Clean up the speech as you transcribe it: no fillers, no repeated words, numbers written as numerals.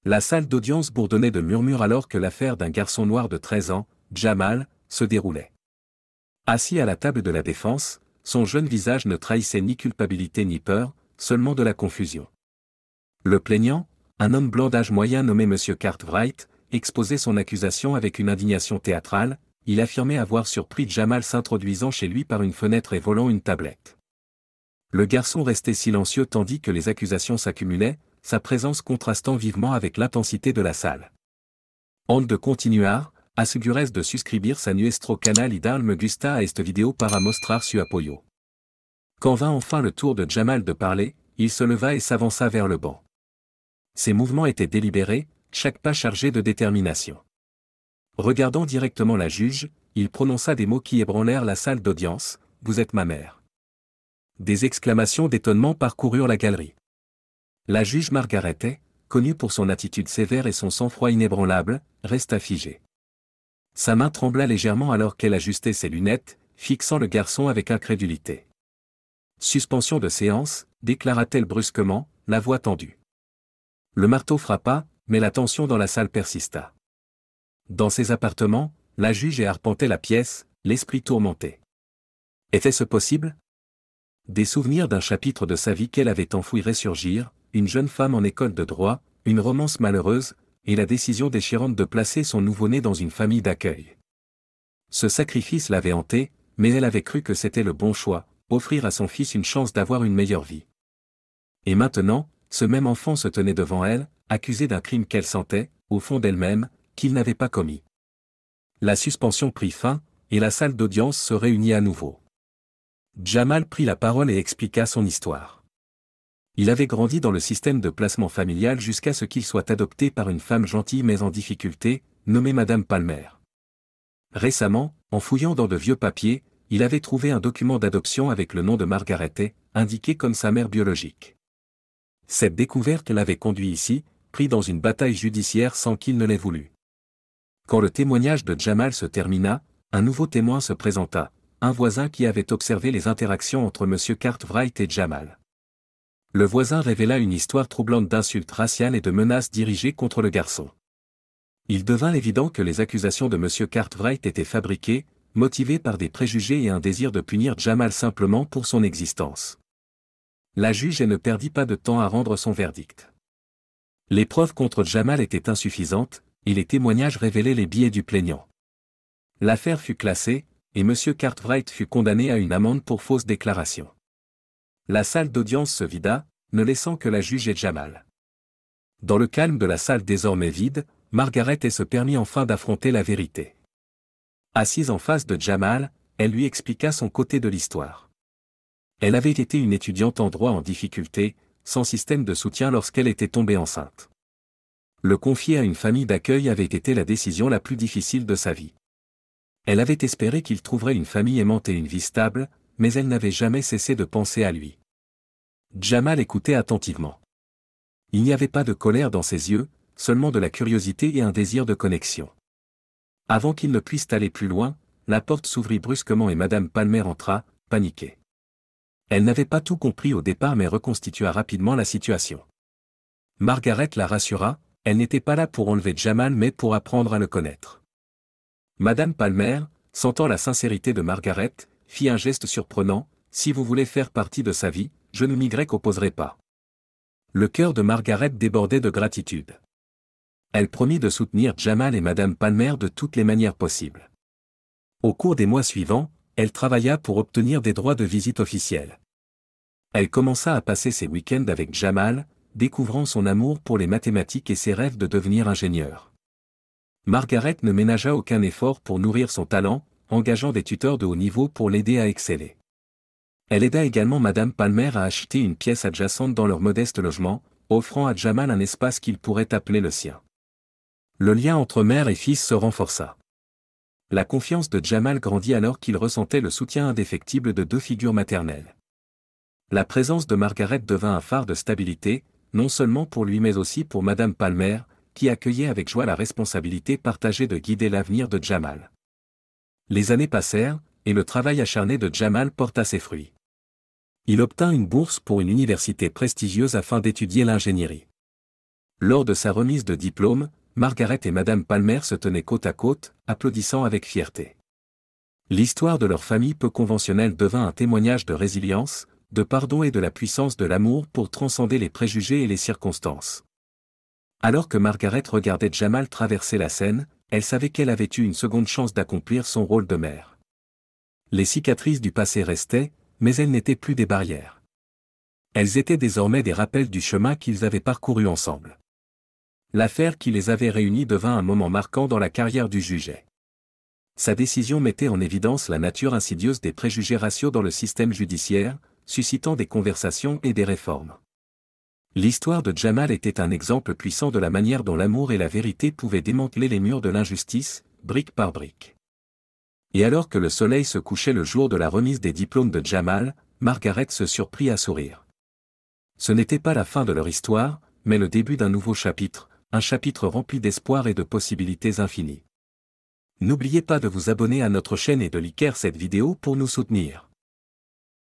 La salle d'audience bourdonnait de murmures alors que l'affaire d'un garçon noir de 13 ans, Jamal, se déroulait. Assis à la table de la défense, son jeune visage ne trahissait ni culpabilité ni peur, seulement de la confusion. Le plaignant, un homme blanc d'âge moyen nommé M. Cartwright, exposait son accusation avec une indignation théâtrale. Il affirmait avoir surpris Jamal s'introduisant chez lui par une fenêtre et volant une tablette. Le garçon restait silencieux tandis que les accusations s'accumulaient, sa présence contrastant vivement avec l'intensité de la salle. On de continuar, asegures de suscribir-se a nuestro canal y dar me gusta a este vidéo para mostrar su apoyo. Quand vint enfin le tour de Jamal de parler, il se leva et s'avança vers le banc. Ses mouvements étaient délibérés, chaque pas chargé de détermination. Regardant directement la juge, il prononça des mots qui ébranlèrent la salle d'audience. « Vous êtes ma mère ». Des exclamations d'étonnement parcoururent la galerie. La juge Margaret, connue pour son attitude sévère et son sang-froid inébranlable, resta figée. Sa main trembla légèrement alors qu'elle ajustait ses lunettes, fixant le garçon avec incrédulité. « Suspension de séance », déclara-t-elle brusquement, la voix tendue. Le marteau frappa, mais la tension dans la salle persista. Dans ses appartements, la juge arpentait la pièce, l'esprit tourmenté. Était-ce possible? Des souvenirs d'un chapitre de sa vie qu'elle avait enfoui ressurgirent, une jeune femme en école de droit, une romance malheureuse, et la décision déchirante de placer son nouveau-né dans une famille d'accueil. Ce sacrifice l'avait hantée, mais elle avait cru que c'était le bon choix, offrir à son fils une chance d'avoir une meilleure vie. Et maintenant, ce même enfant se tenait devant elle, accusé d'un crime qu'elle sentait, au fond d'elle-même, qu'il n'avait pas commis. La suspension prit fin, et la salle d'audience se réunit à nouveau. Jamal prit la parole et expliqua son histoire. Il avait grandi dans le système de placement familial jusqu'à ce qu'il soit adopté par une femme gentille mais en difficulté, nommée Madame Palmer. Récemment, en fouillant dans de vieux papiers, il avait trouvé un document d'adoption avec le nom de Margaret, indiqué comme sa mère biologique. Cette découverte l'avait conduit ici, pris dans une bataille judiciaire sans qu'il ne l'ait voulu. Quand le témoignage de Jamal se termina, un nouveau témoin se présenta, un voisin qui avait observé les interactions entre M. Cartwright et Jamal. Le voisin révéla une histoire troublante d'insultes raciales et de menaces dirigées contre le garçon. Il devint évident que les accusations de M. Cartwright étaient fabriquées, motivées par des préjugés et un désir de punir Jamal simplement pour son existence. La juge ne perdit pas de temps à rendre son verdict. Les preuves contre Jamal étaient insuffisantes, et les témoignages révélaient les biais du plaignant. L'affaire fut classée, et M. Cartwright fut condamné à une amende pour fausse déclaration. La salle d'audience se vida, ne laissant que la juge et Jamal. Dans le calme de la salle désormais vide, Margaret se permit enfin d'affronter la vérité. Assise en face de Jamal, elle lui expliqua son côté de l'histoire. Elle avait été une étudiante en droit en difficulté, sans système de soutien lorsqu'elle était tombée enceinte. Le confier à une famille d'accueil avait été la décision la plus difficile de sa vie. Elle avait espéré qu'il trouverait une famille aimante et une vie stable, mais elle n'avait jamais cessé de penser à lui. Jamal écoutait attentivement. Il n'y avait pas de colère dans ses yeux, seulement de la curiosité et un désir de connexion. Avant qu'il ne puisse aller plus loin, la porte s'ouvrit brusquement et Madame Palmer entra, paniquée. Elle n'avait pas tout compris au départ mais reconstitua rapidement la situation. Margaret la rassura, elle n'était pas là pour enlever Jamal mais pour apprendre à le connaître. Madame Palmer, sentant la sincérité de Margaret, fit un geste surprenant, si vous voulez faire partie de sa vie, je ne m'y opposerai pas. Le cœur de Margaret débordait de gratitude. Elle promit de soutenir Jamal et Madame Palmer de toutes les manières possibles. Au cours des mois suivants, elle travailla pour obtenir des droits de visite officiels. Elle commença à passer ses week-ends avec Jamal, découvrant son amour pour les mathématiques et ses rêves de devenir ingénieur. Margaret ne ménagea aucun effort pour nourrir son talent, engageant des tuteurs de haut niveau pour l'aider à exceller. Elle aida également Madame Palmer à acheter une pièce adjacente dans leur modeste logement, offrant à Jamal un espace qu'il pourrait appeler le sien. Le lien entre mère et fils se renforça. La confiance de Jamal grandit alors qu'il ressentait le soutien indéfectible de deux figures maternelles. La présence de Margaret devint un phare de stabilité, non seulement pour lui mais aussi pour Madame Palmer, qui accueillait avec joie la responsabilité partagée de guider l'avenir de Jamal. Les années passèrent, et le travail acharné de Jamal porta ses fruits. Il obtint une bourse pour une université prestigieuse afin d'étudier l'ingénierie. Lors de sa remise de diplôme, Margaret et Madame Palmer se tenaient côte à côte, applaudissant avec fierté. L'histoire de leur famille peu conventionnelle devint un témoignage de résilience, de pardon et de la puissance de l'amour pour transcender les préjugés et les circonstances. Alors que Margaret regardait Jamal traverser la scène, elle savait qu'elle avait eu une seconde chance d'accomplir son rôle de mère. Les cicatrices du passé restaient, mais elles n'étaient plus des barrières. Elles étaient désormais des rappels du chemin qu'ils avaient parcouru ensemble. L'affaire qui les avait réunis devint un moment marquant dans la carrière du juge. Sa décision mettait en évidence la nature insidieuse des préjugés raciaux dans le système judiciaire, suscitant des conversations et des réformes. L'histoire de Jamal était un exemple puissant de la manière dont l'amour et la vérité pouvaient démanteler les murs de l'injustice, brique par brique. Et alors que le soleil se couchait le jour de la remise des diplômes de Jamal, Margaret se surprit à sourire. Ce n'était pas la fin de leur histoire, mais le début d'un nouveau chapitre, un chapitre rempli d'espoir et de possibilités infinies. N'oubliez pas de vous abonner à notre chaîne et de liker cette vidéo pour nous soutenir.